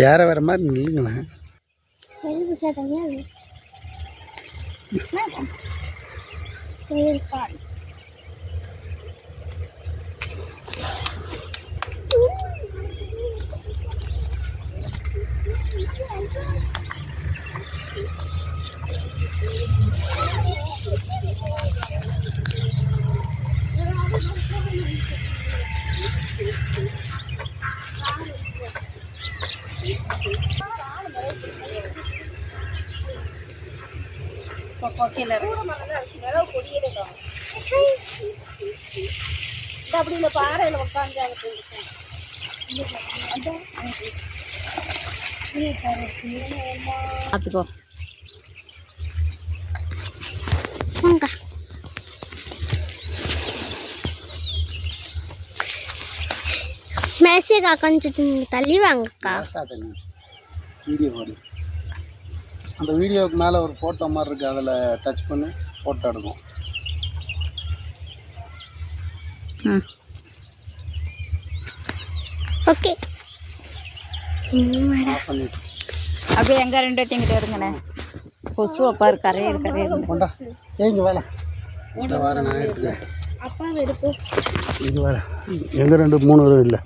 வேற வேற மாதிரி நில்லுங்களேன். சரி புஷா தனியாக அப்படி இல்லை பாறையில் உட்காந்து பார்த்துக்கோ. மேசேக்கா கொஞ்சம் தள்ளி வாங்கக்கா. வீடியோ போடு. அந்த வீடியோவுக்கு மேலே ஒரு ஃபோட்டோ மாதிரி இருக்குது, அதில் டச் பண்ணி ஃபோட்டோ எடுக்கும். ஓகே அப்படியே எங்கே ரெண்டு எங்கிட்ட இருங்கண்ணே. கொசுவை பாரு கரையிற கொண்டா. இங்கே வேலை வர நான் எடுத்துக்கிறேன். அப்பா எடுப்போம். இது வேற எங்கே 2 3 இல்லை.